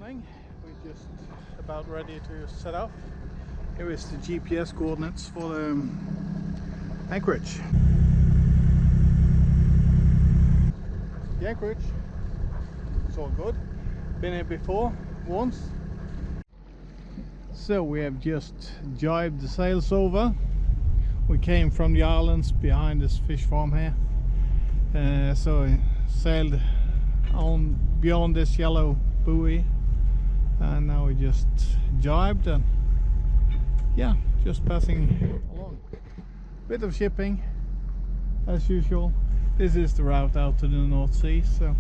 morning. We're just about ready to set off. Here is the GPS coordinates for the anchorage. The anchorage, it's all good. Been here before, once. So we have just jibed the sails over. We came from the islands behind this fish farm here. So we sailed on beyond this yellow buoy, and now we just jibed and yeah, just passing along. Bit of shipping as usual. This is the route out to the North Sea, so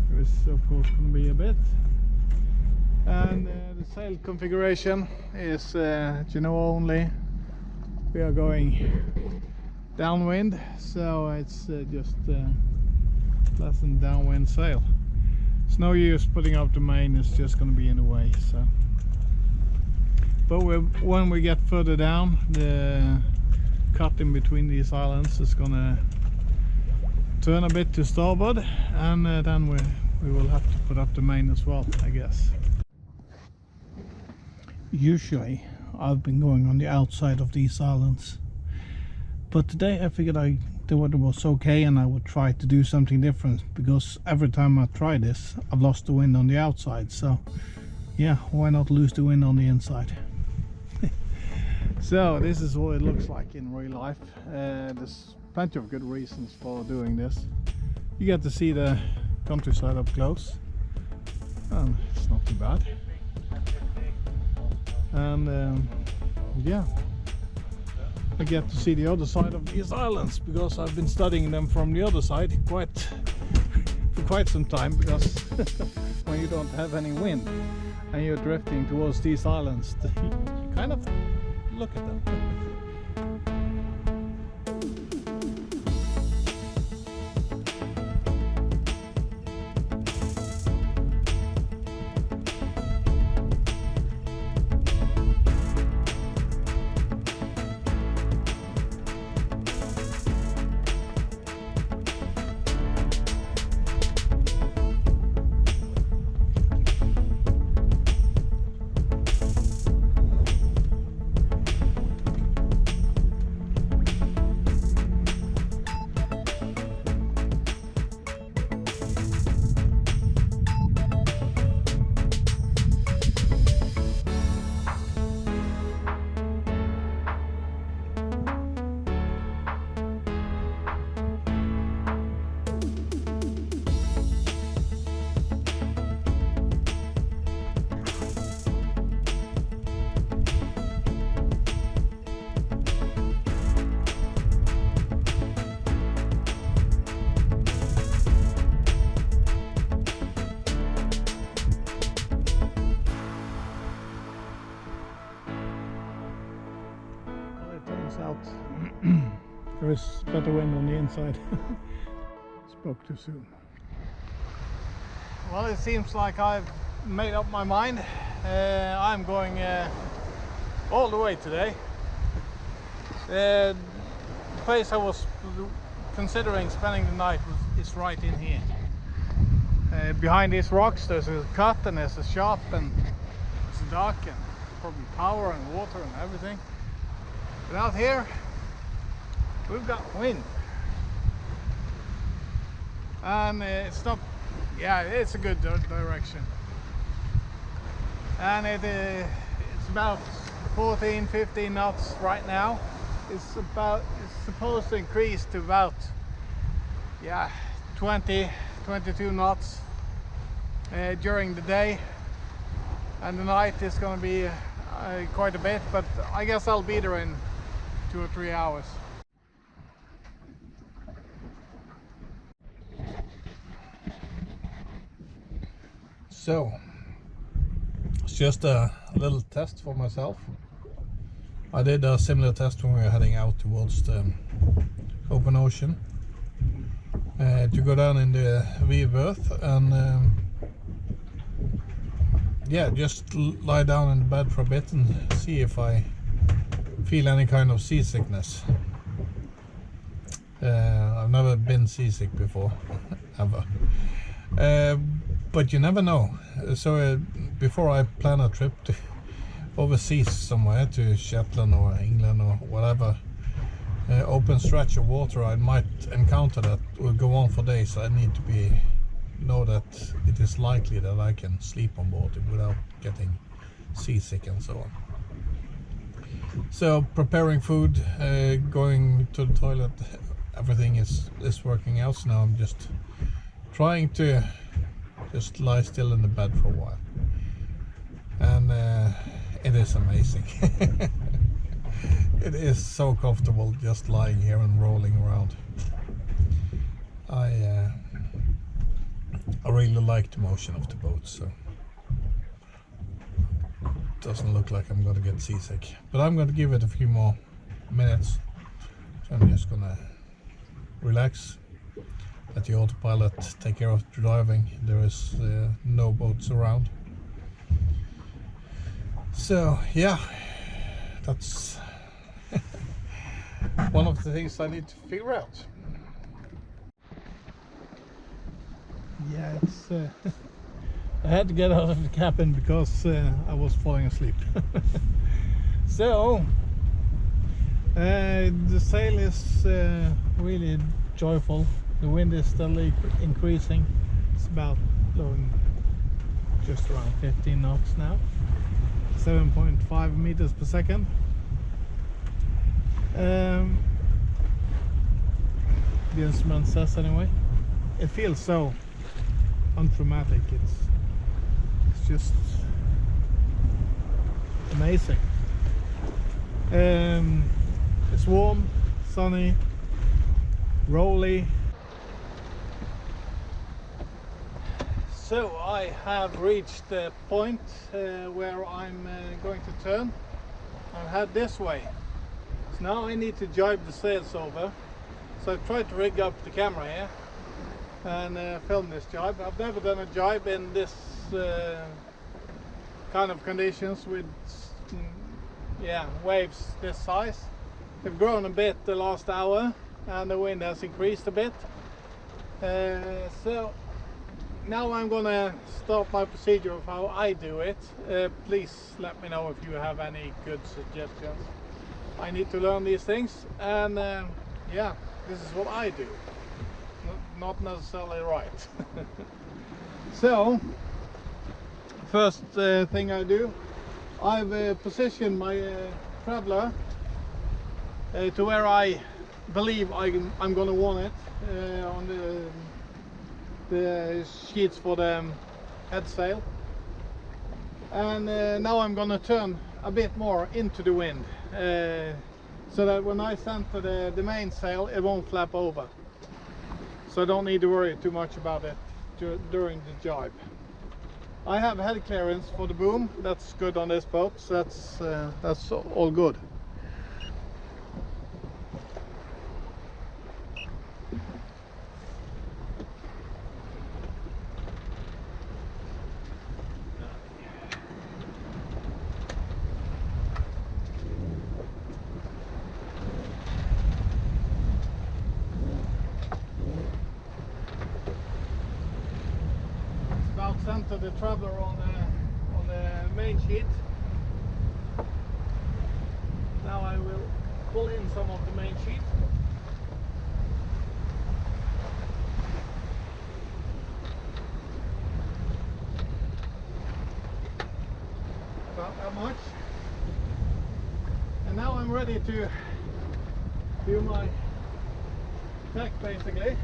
there is of course going to be a bit. And the sail configuration is only. We are going downwind, so it's just pleasant downwind sail. It's no use putting up the main, it's just going to be in the way. So, but when we get further down, the cut in between these islands is going to turn a bit to starboard, and then we will have to put up the main as well, I guess. Usually I've been going on the outside of these islands, but today I figured the weather was okay and I would try to do something different, because every time I try this I've lost the wind on the outside. So yeah, why not lose the wind on the inside? So this is what it looks like in real life. There's plenty of good reasons for doing this. You get to see the countryside up close, and it's not too bad. And yeah, I get to see the other side of these islands, because I've been studying them from the other side for quite some time, because when you don't have any wind and you're drifting towards these islands, you kind of look at them. Out there is better wind on the inside. Spoke too soon. Well, it seems like I've made up my mind. I'm going all the way today. The place I was considering spending the night is right in here. Behind these rocks there's a cut and there's a shop and it's dark and probably power and water and everything. But out here, we've got wind, and it's not, yeah, it's a good direction, and it's about 14-15 knots right now. It's supposed to increase to about 20-22 knots during the day, and the night is going to be quite a bit, but I guess I'll be there in 2 or 3 hours. So it's just a little test for myself. I did a similar test when we were heading out towards the open ocean, to go down in the V berth and yeah, just lie down in the bed for a bit and see if I feel any kind of seasickness. I've never been seasick before, ever. But you never know. before I plan a trip to overseas somewhere, to Shetland or England or whatever open stretch of water I might encounter that will go on for days, I need to know that it is likely that I can sleep on board without getting seasick and so on. So preparing food, going to the toilet, everything is working out. So now I'm just trying to just lie still in the bed for a while, and it is amazing. It is so comfortable just lying here and rolling around. I really like the motion of the boat, so it doesn't look like I'm going to get seasick. But I'm going to give it a few more minutes. So I'm just going to relax, let the autopilot take care of the driving. There is no boats around. So yeah, that's one of the things I need to figure out. Yeah, it's I had to get out of the cabin because I was falling asleep. So the sail is really joyful. The wind is steadily increasing. It's about blowing just around 15 knots now, 7.5 meters per second. The instrument says anyway. It feels so untraumatic. It's just amazing. It's warm, sunny, rolly. So I have reached the point where I'm going to turn and head this way. So now I need to jibe the sails over. So I've tried to rig up the camera here and film this jibe. I've never done a jibe in this kind of conditions with waves this size. They've grown a bit the last hour and the wind has increased a bit. So now I'm gonna start my procedure of how I do it. Please let me know if you have any good suggestions. I need to learn these things, and yeah, this is what I do. Not necessarily right. So first thing I do, I've positioned my traveler to where I believe I'm gonna want it on the sheets for the head sail, and now I'm gonna turn a bit more into the wind so that when I center the main sail it won't flap over, so I don't need to worry too much about it during the jibe. I have head clearance for the boom. That's good on this boat, so that's all good. Center the traveler on the main sheet. Now I will pull in some of the main sheet. About that much. And now I'm ready to do my tack basically.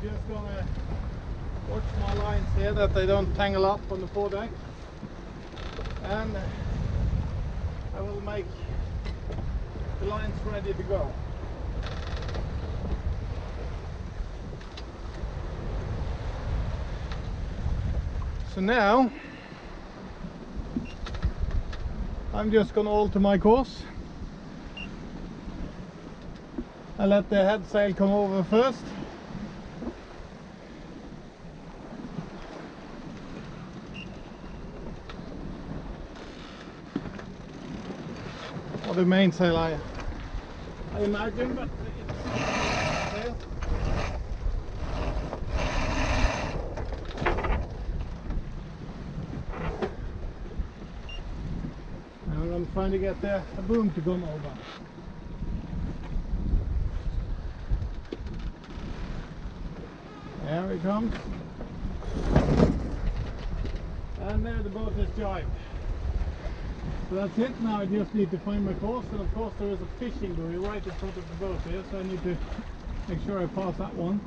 Just gonna watch my lines here that they don't tangle up on the foredeck, and I will make the lines ready to go. So now I'm just gonna alter my course. I let the head sail come over first. The main sail I imagine, but it's sail. trying to get the boom to come over. There it comes. And there the boat is jibed. So that's it. Now I just need to find my course, and of course there is a fishing buoy right in front of the boat here, so I need to make sure I pass that one.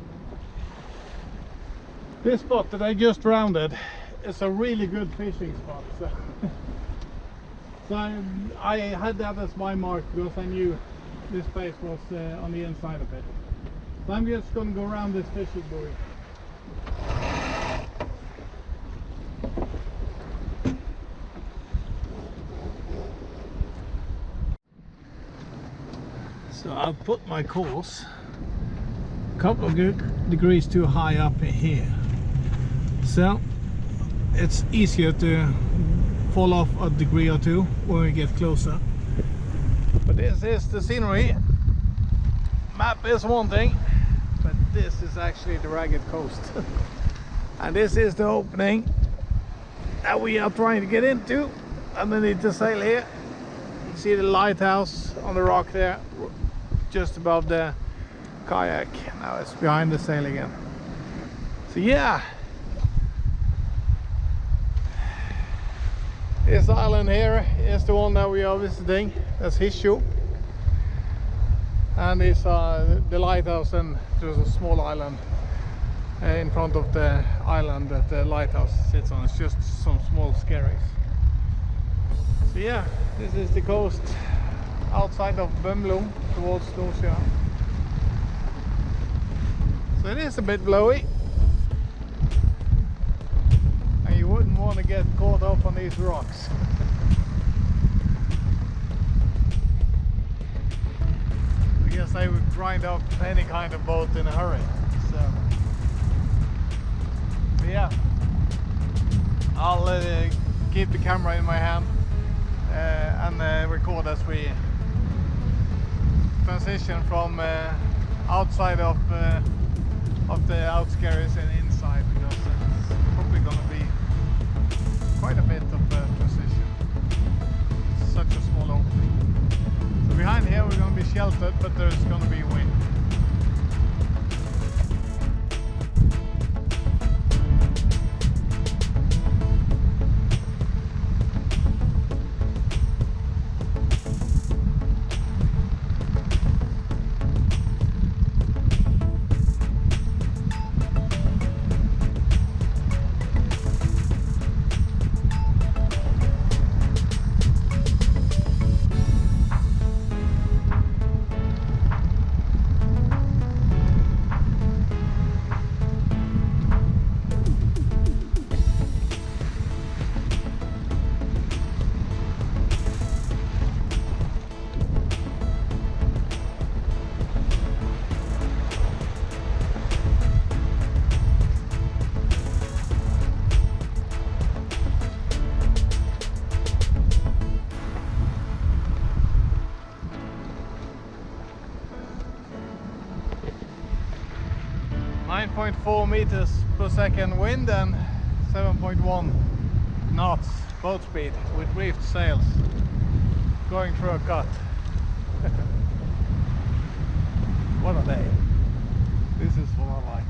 This spot that I just rounded is a really good fishing spot. So I had that as my mark because I knew this place was on the inside of it. So I'm just going to go around this fishing buoy. So I've put my course a couple of degrees too high up here. So it's easier to fall off a degree or two when we get closer. But this is the scenery. Map is one thing, but this is actually the ragged coast. And this is the opening that we are trying to get into underneath the sail here. You see the lighthouse on the rock there, just above the kayak. Now it's behind the sail again. So yeah, this island here is the one that we are visiting. That's Hisjo. And it's the lighthouse, and there's a small island in front of the island that the lighthouse sits on. It's just some small skerries. So yeah, this is the coast outside of Bømlo towards Nordsjø. So it is a bit blowy, and you wouldn't want to get caught up on these rocks. I guess I would grind up any kind of boat in a hurry. So yeah, I'll keep the camera in my hand and record as we transition from outside of the outskirts and inside, because it's probably going to be quite a bit of transition. It's such a small opening. So behind here we're going to be sheltered, but there's going to be wind. .4 meters per second wind and 7.1 knots boat speed with reefed sails going through a cut. What a day. This is what I like.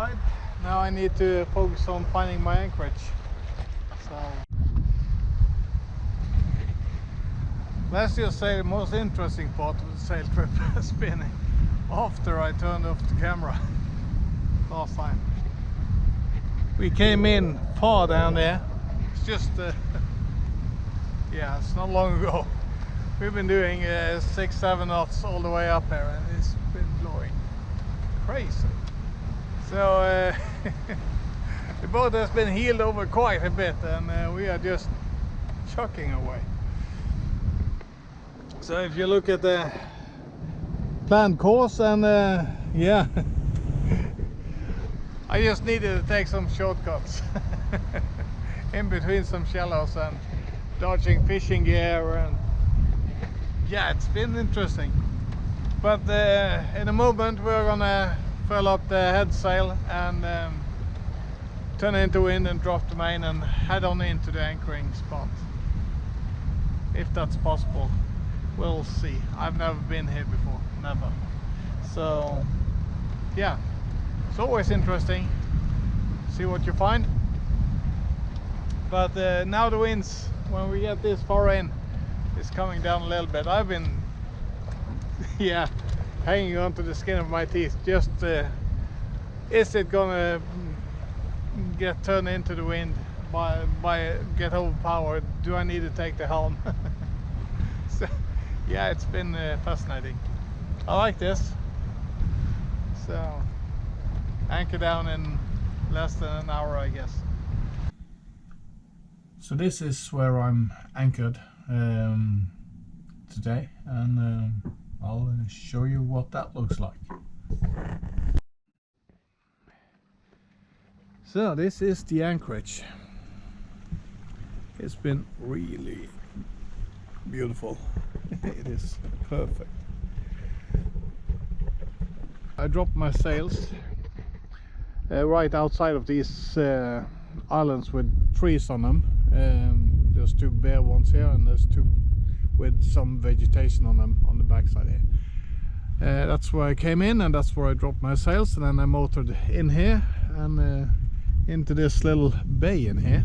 side. Now I need to focus on finding my anchorage. So let's just say the most interesting part of the sail trip has been after I turned off the camera last time. We came in far down there. It's just yeah, it's not long ago. We've been doing 6-7 knots all the way up here, and it's been blowing crazy. So the boat has been heeled over quite a bit, and we are just chucking away. So if you look at the planned course, and yeah, I just needed to take some shortcuts in between some shallows and dodging fishing gear, and yeah, it's been interesting. But in a moment we're gonna fill up the head sail and turn into wind and drop the main and head on into the anchoring spot, if that's possible. We'll see. I've never been here before, never. So yeah, it's always interesting, see what you find. But now the winds, when we get this far in, is coming down a little bit. I've been yeah, hanging on to the skin of my teeth, just is it gonna get turned into the wind, by get overpowered? Do I need to take the helm? So yeah, it's been fascinating. I like this. So anchor down in less than an hour, I guess. So this is where I'm anchored today, and I'll show you what that looks like. So this is the anchorage. It's been really beautiful. It is perfect. I dropped my sails right outside of these islands with trees on them. There's two bare ones here, and there's two with some vegetation on them on the backside here. That's where I came in, and that's where I dropped my sails, and then I motored in here and into this little bay in here.